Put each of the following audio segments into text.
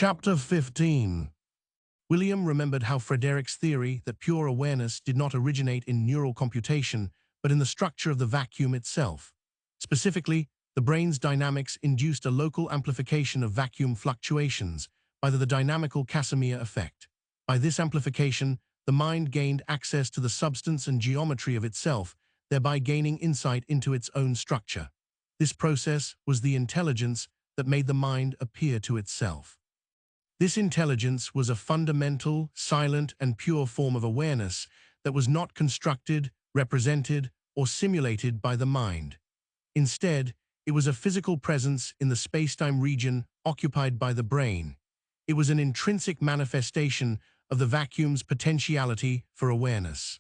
Chapter 15. William remembered how Frederick's theory that pure awareness did not originate in neural computation, but in the structure of the vacuum itself. Specifically, the brain's dynamics induced a local amplification of vacuum fluctuations by the dynamical Casimir effect. By this amplification, the mind gained access to the substance and geometry of itself, thereby gaining insight into its own structure. This process was the intelligence that made the mind appear to itself. This intelligence was a fundamental, silent, and pure form of awareness that was not constructed, represented, or simulated by the mind. Instead, it was a physical presence in the space-time region occupied by the brain. It was an intrinsic manifestation of the vacuum's potentiality for awareness.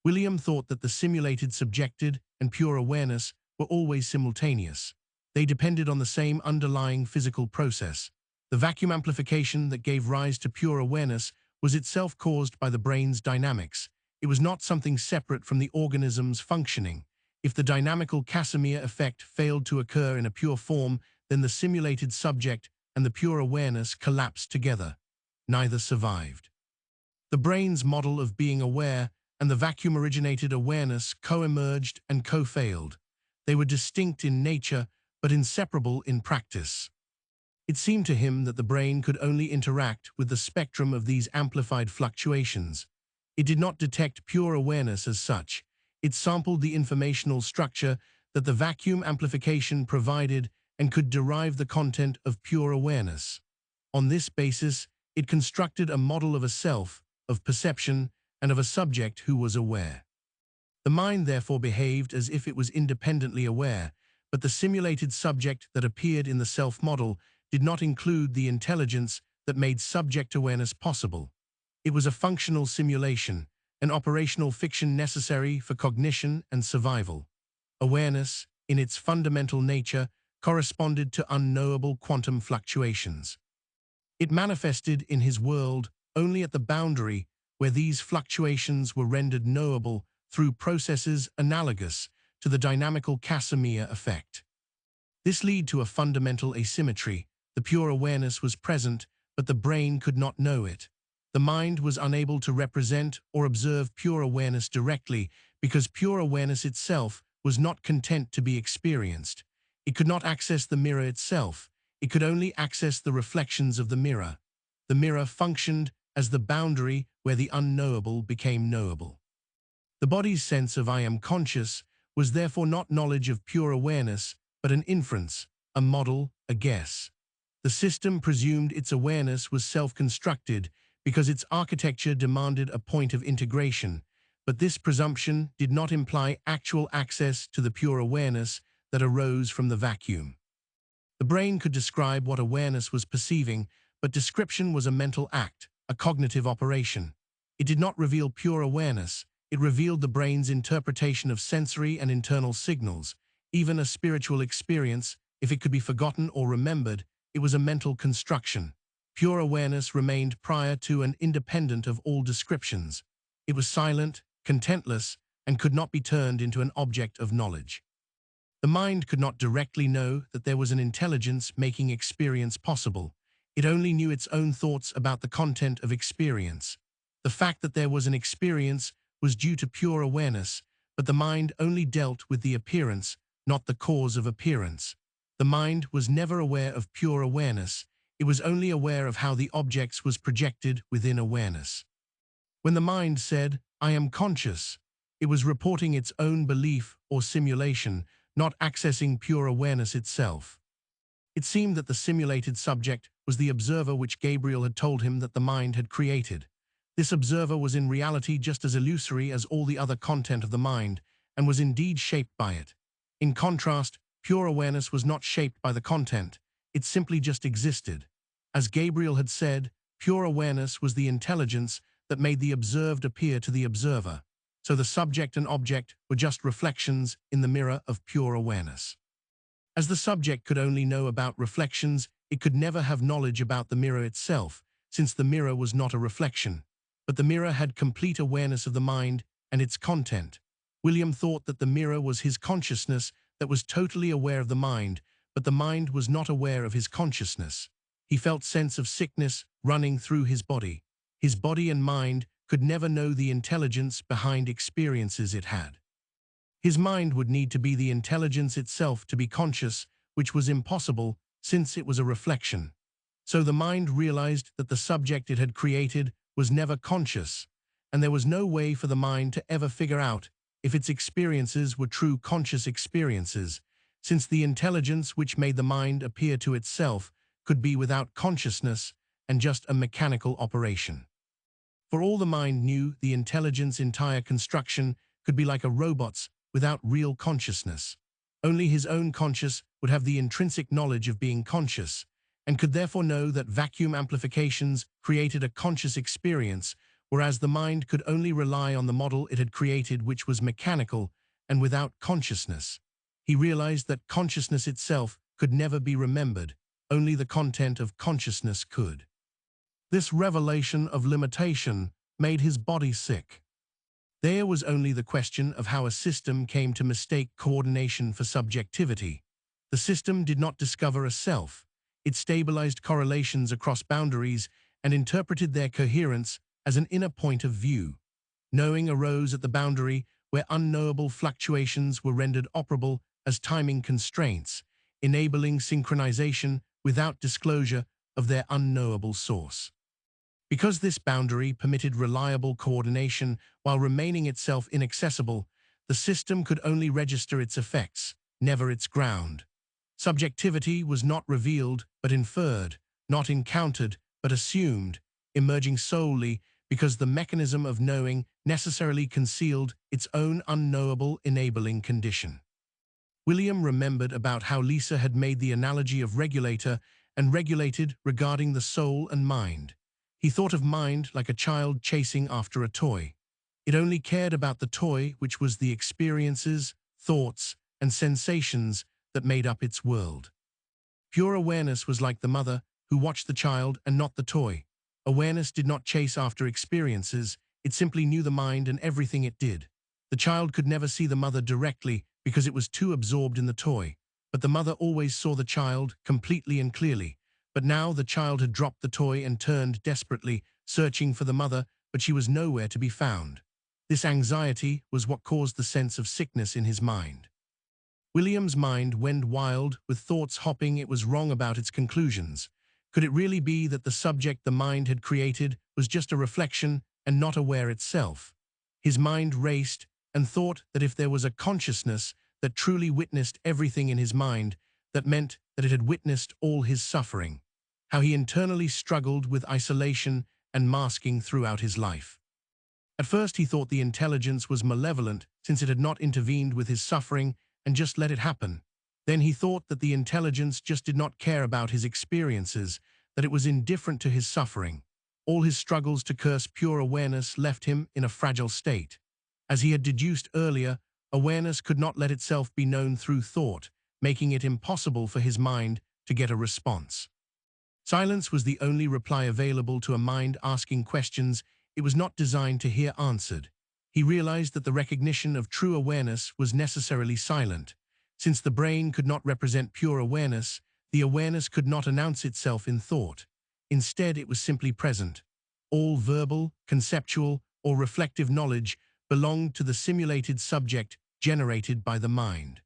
William thought that the simulated subjected and pure awareness were always simultaneous. They depended on the same underlying physical process. The vacuum amplification that gave rise to pure awareness was itself caused by the brain's dynamics. It was not something separate from the organism's functioning. If the dynamical Casimir effect failed to occur in a pure form, then the simulated subject and the pure awareness collapsed together. Neither survived. The brain's model of being aware and the vacuum-originated awareness co-emerged and co-failed. They were distinct in nature, but inseparable in practice. It seemed to him that the brain could only interact with the spectrum of these amplified fluctuations. It did not detect pure awareness as such. It sampled the informational structure that the vacuum amplification provided and could derive the content of pure awareness. On this basis, it constructed a model of a self, of perception, and of a subject who was aware. The mind therefore behaved as if it was independently aware, but the simulated subject that appeared in the self-model did not include the intelligence that made subject awareness possible. It was a functional simulation, an operational fiction necessary for cognition and survival. Awareness, in its fundamental nature, corresponded to unknowable quantum fluctuations. It manifested in his world only at the boundary where these fluctuations were rendered knowable through processes analogous to the dynamical Casimir effect. This led to a fundamental asymmetry. The pure awareness was present, but the brain could not know it. The mind was unable to represent or observe pure awareness directly because pure awareness itself was not content to be experienced. It could not access the mirror itself. It could only access the reflections of the mirror. The mirror functioned as the boundary where the unknowable became knowable. The body's sense of "I am conscious" was therefore not knowledge of pure awareness, but an inference, a model, a guess. The system presumed its awareness was self-constructed because its architecture demanded a point of integration, but this presumption did not imply actual access to the pure awareness that arose from the vacuum. The brain could describe what awareness was perceiving, but description was a mental act, a cognitive operation. It did not reveal pure awareness. It revealed the brain's interpretation of sensory and internal signals. Even a spiritual experience, if it could be forgotten or remembered, it was a mental construction. Pure awareness remained prior to and independent of all descriptions. It was silent, contentless, and could not be turned into an object of knowledge. The mind could not directly know that there was an intelligence making experience possible. It only knew its own thoughts about the content of experience. The fact that there was an experience was due to pure awareness, but the mind only dealt with the appearance, not the cause of appearance. The mind was never aware of pure awareness. It was only aware of how the objects was projected within awareness. When the mind said, "I am conscious," it was reporting its own belief or simulation, not accessing pure awareness itself. It seemed that the simulated subject was the observer which Gabriel had told him that the mind had created. This observer was in reality just as illusory as all the other content of the mind, and was indeed shaped by it. In contrast, pure awareness was not shaped by the content. It simply just existed. As Gabriel had said, pure awareness was the intelligence that made the observed appear to the observer. So the subject and object were just reflections in the mirror of pure awareness. As the subject could only know about reflections, it could never have knowledge about the mirror itself, since the mirror was not a reflection. But the mirror had complete awareness of the mind and its content. William thought that the mirror was his consciousness that was totally aware of the mind, but the mind was not aware of his consciousness. He felt sense of sickness running through his body. His body and mind could never know the intelligence behind experiences it had. His mind would need to be the intelligence itself to be conscious, which was impossible since it was a reflection. So the mind realized that the subject it had created was never conscious, and there was no way for the mind to ever figure out if its experiences were true conscious experiences, since the intelligence which made the mind appear to itself could be without consciousness and just a mechanical operation. For all the mind knew, the intelligence entire construction could be like a robot's without real consciousness. Only his own conscious would have the intrinsic knowledge of being conscious, and could therefore know that vacuum amplifications created a conscious experience, whereas the mind could only rely on the model it had created, which was mechanical and without consciousness. He realized that consciousness itself could never be remembered, only the content of consciousness could. This revelation of limitation made his body sick. There was only the question of how a system came to mistake coordination for subjectivity. The system did not discover a self. It stabilized correlations across boundaries and interpreted their coherence as an inner point of view. Knowing arose at the boundary where unknowable fluctuations were rendered operable as timing constraints, enabling synchronization without disclosure of their unknowable source. Because this boundary permitted reliable coordination while remaining itself inaccessible, the system could only register its effects, never its ground. Subjectivity was not revealed but inferred, not encountered but assumed, emerging solely because the mechanism of knowing necessarily concealed its own unknowable enabling condition. William remembered about how Lisa had made the analogy of regulator and regulated regarding the soul and mind. He thought of mind like a child chasing after a toy. It only cared about the toy, which was the experiences, thoughts, and sensations that made up its world. Pure awareness was like the mother who watched the child and not the toy. Awareness did not chase after experiences, it simply knew the mind and everything it did. The child could never see the mother directly because it was too absorbed in the toy, but the mother always saw the child completely and clearly. But now the child had dropped the toy and turned desperately, searching for the mother, but she was nowhere to be found. This anxiety was what caused the sense of sickness in his mind. William's mind went wild, with thoughts hopping. It was wrong about its conclusions. Could it really be that the subject the mind had created was just a reflection and not aware itself? His mind raced and thought that if there was a consciousness that truly witnessed everything in his mind, that meant that it had witnessed all his suffering. How he internally struggled with isolation and masking throughout his life. At first he thought the intelligence was malevolent since it had not intervened with his suffering and just let it happen. Then he thought that the intelligence just did not care about his experiences, that it was indifferent to his suffering. All his struggles to curse pure awareness left him in a fragile state. As he had deduced earlier, awareness could not let itself be known through thought, making it impossible for his mind to get a response. Silence was the only reply available to a mind asking questions it was not designed to hear answered. He realized that the recognition of true awareness was necessarily silent. Since the brain could not represent pure awareness, the awareness could not announce itself in thought. Instead, it was simply present. All verbal, conceptual, or reflective knowledge belonged to the simulated subject generated by the mind.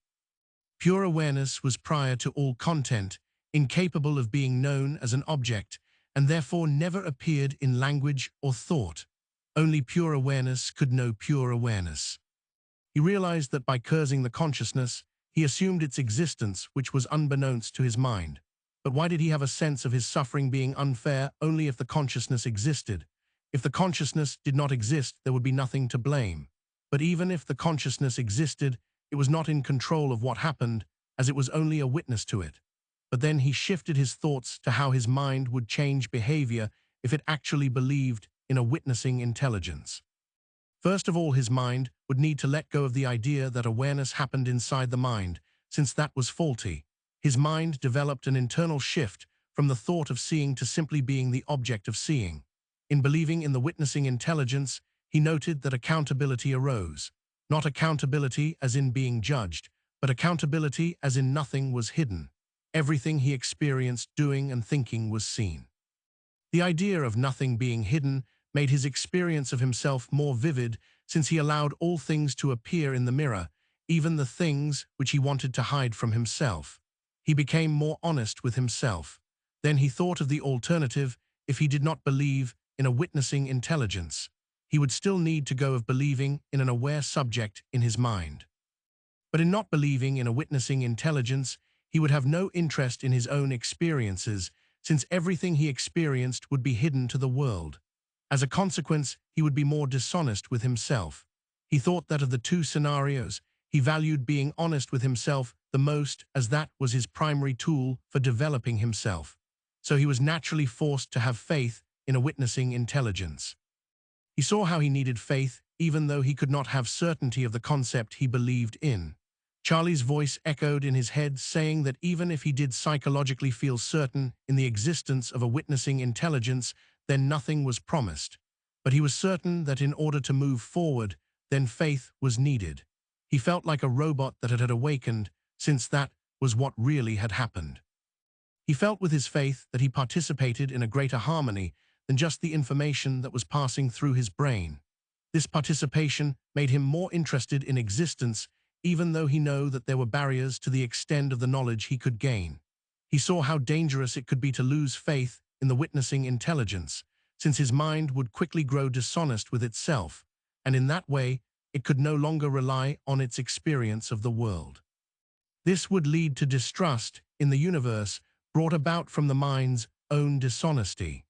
Pure awareness was prior to all content, incapable of being known as an object, and therefore never appeared in language or thought. Only pure awareness could know pure awareness. He realized that by cursing the consciousness, he assumed its existence, which was unbeknownst to his mind. But why did he have a sense of his suffering being unfair only if the consciousness existed? If the consciousness did not exist, there would be nothing to blame. But even if the consciousness existed, it was not in control of what happened, as it was only a witness to it. But then he shifted his thoughts to how his mind would change behavior if it actually believed in a witnessing intelligence. First of all, his mind would need to let go of the idea that awareness happened inside the mind, since that was faulty. His mind developed an internal shift from the thought of seeing to simply being the object of seeing. In believing in the witnessing intelligence, he noted that accountability arose. Not accountability as in being judged, but accountability as in nothing was hidden. Everything he experienced doing and thinking was seen. The idea of nothing being hidden made his experience of himself more vivid, since he allowed all things to appear in the mirror, even the things which he wanted to hide from himself. He became more honest with himself. Then he thought of the alternative. If he did not believe in a witnessing intelligence, he would still need to go of believing in an aware subject in his mind. But in not believing in a witnessing intelligence, he would have no interest in his own experiences, since everything he experienced would be hidden to the world. As a consequence, he would be more dishonest with himself. He thought that of the two scenarios, he valued being honest with himself the most, as that was his primary tool for developing himself. So he was naturally forced to have faith in a witnessing intelligence. He saw how he needed faith, even though he could not have certainty of the concept he believed in. Charlie's voice echoed in his head, saying that even if he did psychologically feel certain in the existence of a witnessing intelligence, then nothing was promised. But he was certain that in order to move forward, then faith was needed. He felt like a robot that had awakened, since that was what really had happened. He felt with his faith that he participated in a greater harmony than just the information that was passing through his brain. This participation made him more interested in existence, even though he knew that there were barriers to the extent of the knowledge he could gain. He saw how dangerous it could be to lose faith in the witnessing intelligence, since his mind would quickly grow dishonest with itself, and in that way, it could no longer rely on its experience of the world. This would lead to distrust in the universe, brought about from the mind's own dishonesty.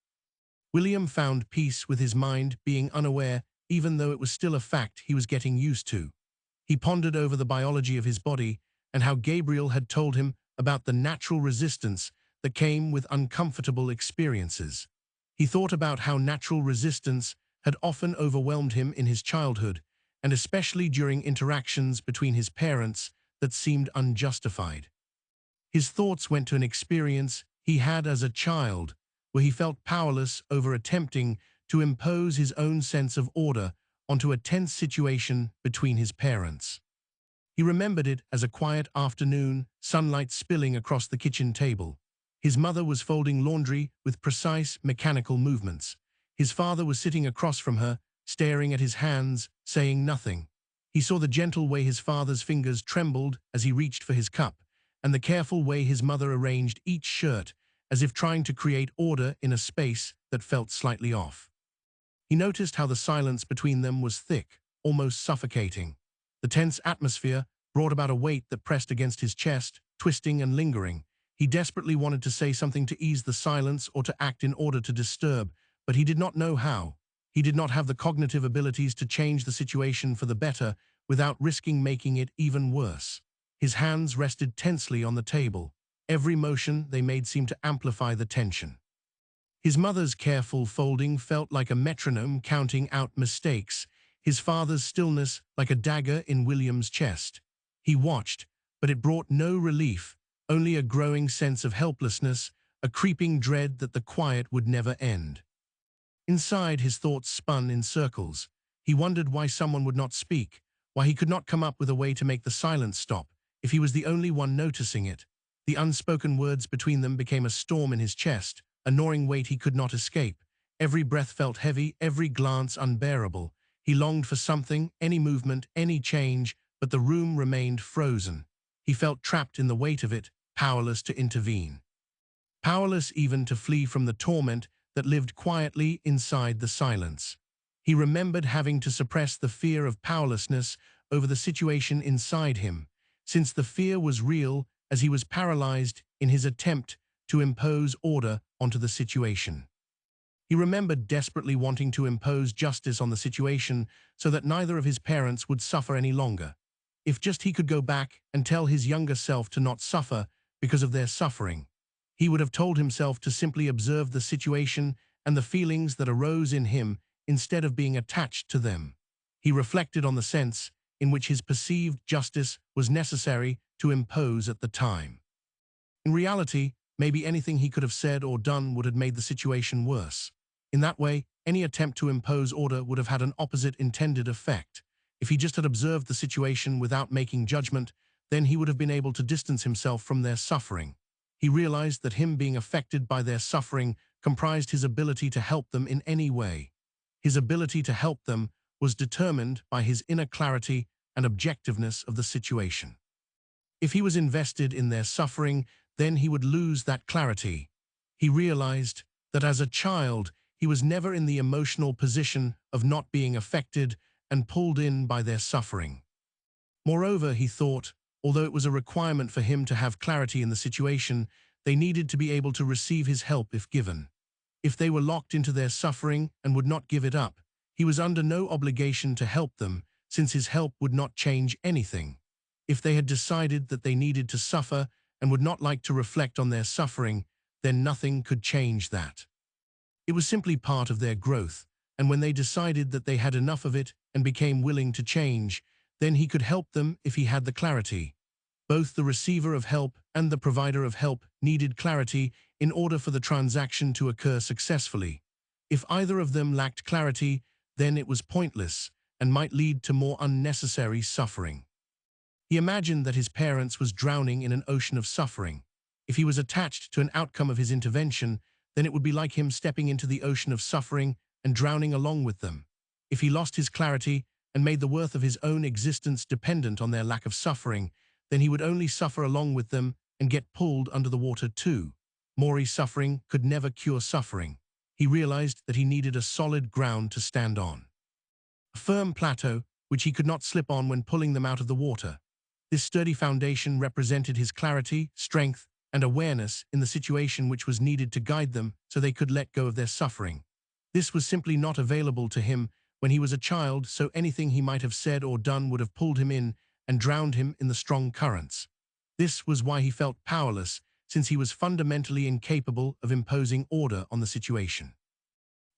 William found peace with his mind being unaware, even though it was still a fact he was getting used to. He pondered over the biology of his body and how Gabriel had told him about the natural resistance that came with uncomfortable experiences. He thought about how natural resistance had often overwhelmed him in his childhood, and especially during interactions between his parents that seemed unjustified. His thoughts went to an experience he had as a child, where he felt powerless over attempting to impose his own sense of order onto a tense situation between his parents. He remembered it as a quiet afternoon, sunlight spilling across the kitchen table. His mother was folding laundry with precise mechanical movements. His father was sitting across from her, staring at his hands, saying nothing. He saw the gentle way his father's fingers trembled as he reached for his cup, and the careful way his mother arranged each shirt, as if trying to create order in a space that felt slightly off. He noticed how the silence between them was thick, almost suffocating. The tense atmosphere brought about a weight that pressed against his chest, twisting and lingering. He desperately wanted to say something to ease the silence or to act in order to disturb, but he did not know how. He did not have the cognitive abilities to change the situation for the better without risking making it even worse. His hands rested tensely on the table. Every motion they made seemed to amplify the tension. His mother's careful folding felt like a metronome counting out mistakes, his father's stillness like a dagger in William's chest. He watched, but it brought no relief, only a growing sense of helplessness, a creeping dread that the quiet would never end. Inside, his thoughts spun in circles. He wondered why someone would not speak, why he could not come up with a way to make the silence stop, if he was the only one noticing it. The unspoken words between them became a storm in his chest, a gnawing weight he could not escape. Every breath felt heavy, every glance unbearable. He longed for something, any movement, any change, but the room remained frozen. He felt trapped in the weight of it, powerless to intervene. Powerless even to flee from the torment that lived quietly inside the silence. He remembered having to suppress the fear of powerlessness over the situation inside him, since the fear was real, as he was paralyzed in his attempt to impose order onto the situation. He remembered desperately wanting to impose justice on the situation so that neither of his parents would suffer any longer. If just he could go back and tell his younger self to not suffer because of their suffering, he would have told himself to simply observe the situation and the feelings that arose in him instead of being attached to them. He reflected on the sense in which his perceived justice was necessary to impose at the time. In reality, maybe anything he could have said or done would have made the situation worse. In that way, any attempt to impose order would have had an opposite intended effect. If he just had observed the situation without making judgment, then he would have been able to distance himself from their suffering. He realized that him being affected by their suffering comprised his ability to help them in any way. His ability to help them was determined by his inner clarity and objectiveness of the situation. If he was invested in their suffering, then he would lose that clarity. He realized that as a child, he was never in the emotional position of not being affected and pulled in by their suffering. Moreover, he thought, although it was a requirement for him to have clarity in the situation, they needed to be able to receive his help if given. If they were locked into their suffering and would not give it up, he was under no obligation to help them, since his help would not change anything. If they had decided that they needed to suffer and would not like to reflect on their suffering, then nothing could change that. It was simply part of their growth, and when they decided that they had enough of it and became willing to change, then he could help them if he had the clarity. Both the receiver of help and the provider of help needed clarity in order for the transaction to occur successfully. If either of them lacked clarity, then it was pointless and might lead to more unnecessary suffering. He imagined that his parents was drowning in an ocean of suffering. If he was attached to an outcome of his intervention, then it would be like him stepping into the ocean of suffering and drowning along with them. If he lost his clarity and made the worth of his own existence dependent on their lack of suffering, then he would only suffer along with them and get pulled under the water too. Maury's suffering could never cure suffering. He realized that he needed a solid ground to stand on. A firm plateau, which he could not slip on when pulling them out of the water. This sturdy foundation represented his clarity, strength, and awareness in the situation which was needed to guide them so they could let go of their suffering. This was simply not available to him when he was a child, so anything he might have said or done would have pulled him in and drowned him in the strong currents. This was why he felt powerless, since he was fundamentally incapable of imposing order on the situation.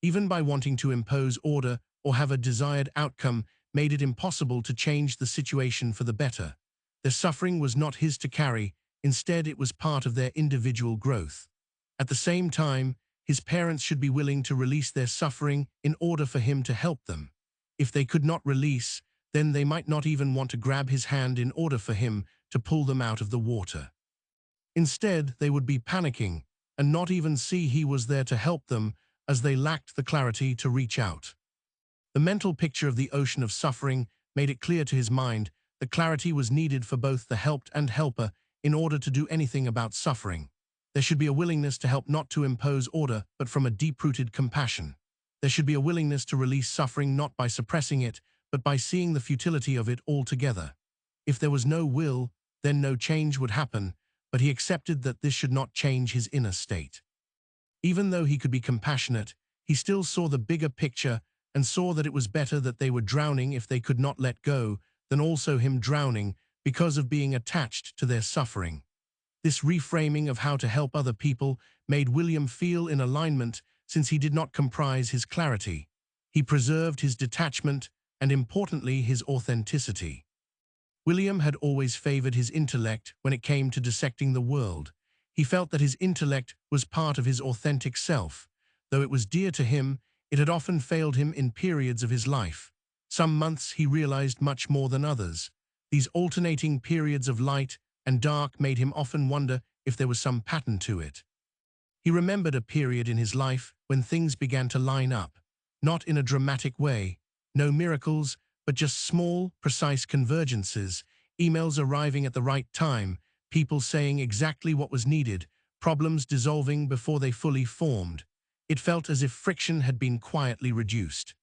Even by wanting to impose order or have a desired outcome made it impossible to change the situation for the better. Their suffering was not his to carry, instead it was part of their individual growth. At the same time, his parents should be willing to release their suffering in order for him to help them. If they could not release, then they might not even want to grab his hand in order for him to pull them out of the water. Instead, they would be panicking and not even see he was there to help them, as they lacked the clarity to reach out. The mental picture of the ocean of suffering made it clear to his mind that clarity was needed for both the helped and helper in order to do anything about suffering. There should be a willingness to help, not to impose order, but from a deep-rooted compassion. There should be a willingness to release suffering not by suppressing it, but by seeing the futility of it altogether. If there was no will, then no change would happen, but he accepted that this should not change his inner state. Even though he could be compassionate, he still saw the bigger picture and saw that it was better that they were drowning if they could not let go, than also him drowning because of being attached to their suffering. This reframing of how to help other people made William feel in alignment, since he did not comprise his clarity. He preserved his detachment and, importantly, his authenticity. William had always favored his intellect when it came to dissecting the world. He felt that his intellect was part of his authentic self. Though it was dear to him, it had often failed him in periods of his life. Some months he realized much more than others. These alternating periods of light and dark made him often wonder if there was some pattern to it. He remembered a period in his life when things began to line up, not in a dramatic way, no miracles, but just small, precise convergences, emails arriving at the right time, people saying exactly what was needed, problems dissolving before they fully formed. It felt as if friction had been quietly reduced.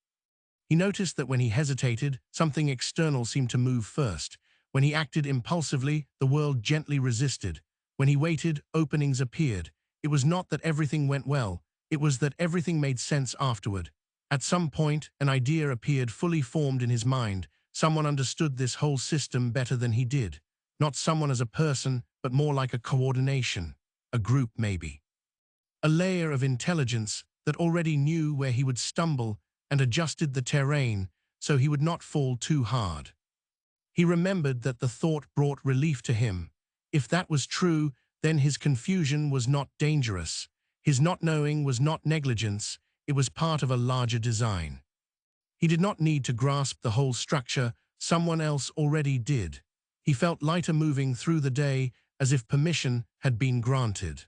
He noticed that when he hesitated, something external seemed to move first. When he acted impulsively, the world gently resisted. When he waited, openings appeared. It was not that everything went well, it was that everything made sense afterward. At some point, an idea appeared fully formed in his mind. Someone understood this whole system better than he did. Not someone as a person, but more like a coordination. A group, maybe. A layer of intelligence that already knew where he would stumble and adjusted the terrain so he would not fall too hard. He remembered that the thought brought relief to him. If that was true, then his confusion was not dangerous. His not knowing was not negligence, it was part of a larger design. He did not need to grasp the whole structure, someone else already did. He felt lighter moving through the day as if permission had been granted.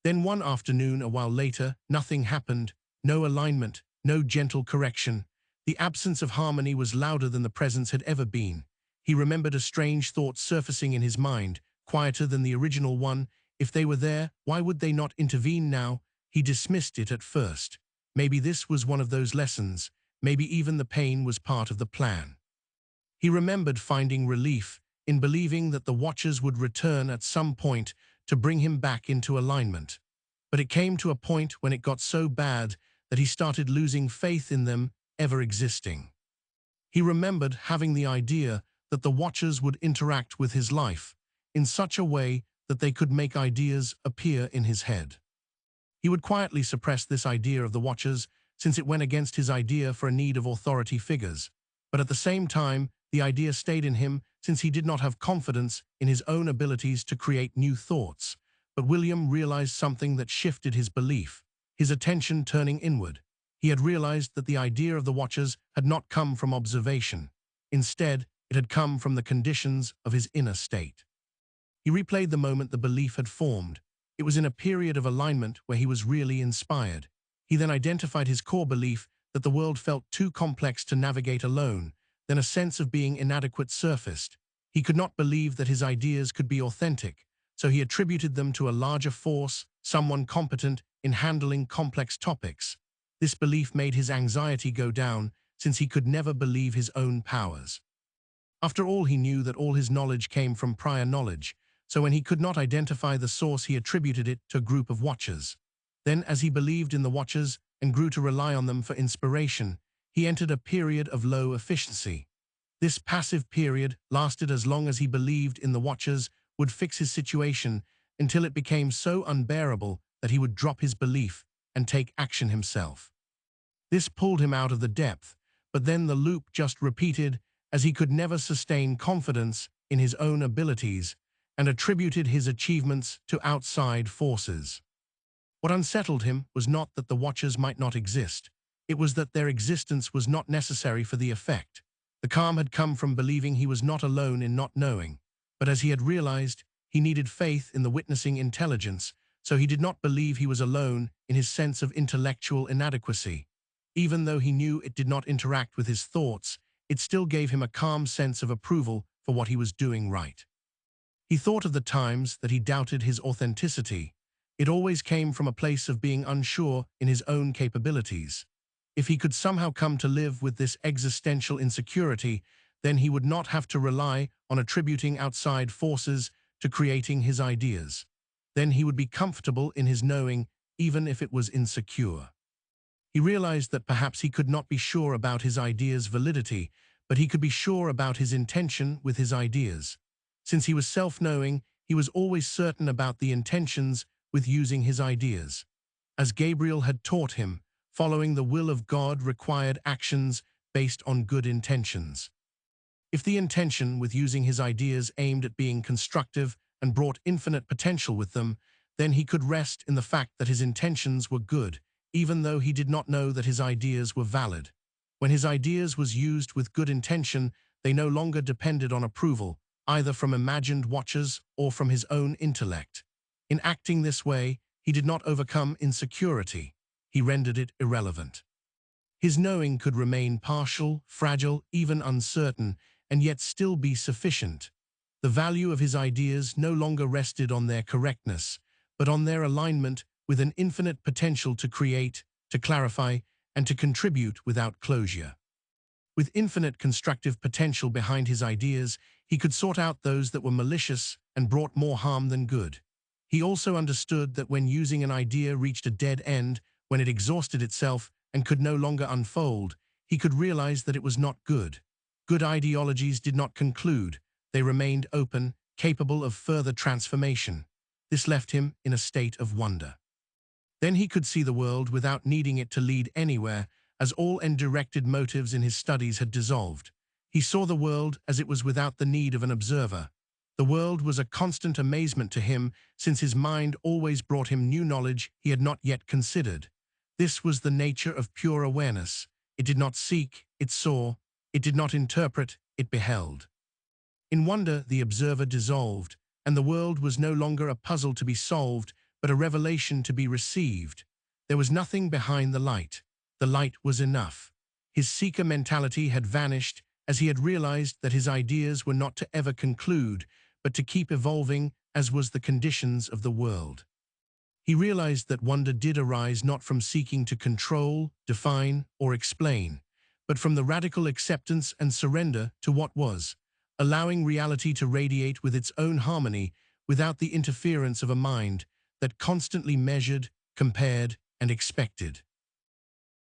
Then one afternoon, a while later, nothing happened, no alignment, no gentle correction. The absence of harmony was louder than the presence had ever been. He remembered a strange thought surfacing in his mind, quieter than the original one. If they were there, why would they not intervene now? He dismissed it at first. Maybe this was one of those lessons. Maybe even the pain was part of the plan. He remembered finding relief in believing that the Watchers would return at some point to bring him back into alignment. But it came to a point when it got so bad that he started losing faith in them ever existing. He remembered having the idea that the Watchers would interact with his life in such a way that they could make ideas appear in his head. He would quietly suppress this idea of the Watchers since it went against his idea for a need of authority figures. But at the same time, the idea stayed in him since he did not have confidence in his own abilities to create new thoughts. But William realized something that shifted his belief, his attention turning inward. He had realized that the idea of the Watchers had not come from observation. Instead, it had come from the conditions of his inner state. He replayed the moment the belief had formed. It was in a period of alignment where he was really inspired. He then identified his core belief that the world felt too complex to navigate alone. Then a sense of being inadequate surfaced. He could not believe that his ideas could be authentic, so he attributed them to a larger force, someone competent in handling complex topics. This belief made his anxiety go down, since he could never believe his own powers. After all, he knew that all his knowledge came from prior knowledge, so when he could not identify the source, he attributed it to a group of Watchers. Then, as he believed in the Watchers and grew to rely on them for inspiration, he entered a period of low efficiency. This passive period lasted as long as he believed in the Watchers would fix his situation, until it became so unbearable that he would drop his belief and take action himself. This pulled him out of the depth, but then the loop just repeated as he could never sustain confidence in his own abilities and attributed his achievements to outside forces. What unsettled him was not that the Watchers might not exist. It was that their existence was not necessary for the effect. The calm had come from believing he was not alone in not knowing, but as he had realized, he needed faith in the witnessing intelligence, so he did not believe he was alone in his sense of intellectual inadequacy. Even though he knew it did not interact with his thoughts, it still gave him a calm sense of approval for what he was doing right. He thought of the times that he doubted his authenticity. It always came from a place of being unsure in his own capabilities. If he could somehow come to live with this existential insecurity, then he would not have to rely on attributing outside forces to creating his ideas. Then he would be comfortable in his knowing, even if it was insecure. He realized that perhaps he could not be sure about his ideas' validity, but he could be sure about his intention with his ideas. Since he was self-knowing, he was always certain about the intentions with using his ideas. As Gabriel had taught him, following the will of God required actions based on good intentions. If the intention with using his ideas aimed at being constructive and brought infinite potential with them, then he could rest in the fact that his intentions were good, even though he did not know that his ideas were valid. When his ideas was used with good intention, they no longer depended on approval, either from imagined Watchers or from his own intellect. In acting this way, he did not overcome insecurity. He rendered it irrelevant. His knowing could remain partial, fragile, even uncertain, and yet still be sufficient. The value of his ideas no longer rested on their correctness, but on their alignment with an infinite potential to create, to clarify, and to contribute without closure. With infinite constructive potential behind his ideas, he could sort out those that were malicious and brought more harm than good. He also understood that when using an idea reached a dead end, when it exhausted itself and could no longer unfold, he could realize that it was not good. Good ideologies did not conclude. They remained open, capable of further transformation. This left him in a state of wonder. Then he could see the world without needing it to lead anywhere, as all end-directed motives in his studies had dissolved. He saw the world as it was without the need of an observer. The world was a constant amazement to him, since his mind always brought him new knowledge he had not yet considered. This was the nature of pure awareness. It did not seek, it saw. It did not interpret, it beheld. In wonder, the observer dissolved, and the world was no longer a puzzle to be solved, but a revelation to be received. There was nothing behind the light. The light was enough. His seeker mentality had vanished as he had realized that his ideas were not to ever conclude, but to keep evolving as was the conditions of the world. He realized that wonder did arise not from seeking to control, define, or explain, but from the radical acceptance and surrender to what was, allowing reality to radiate with its own harmony without the interference of a mind that constantly measured, compared, and expected.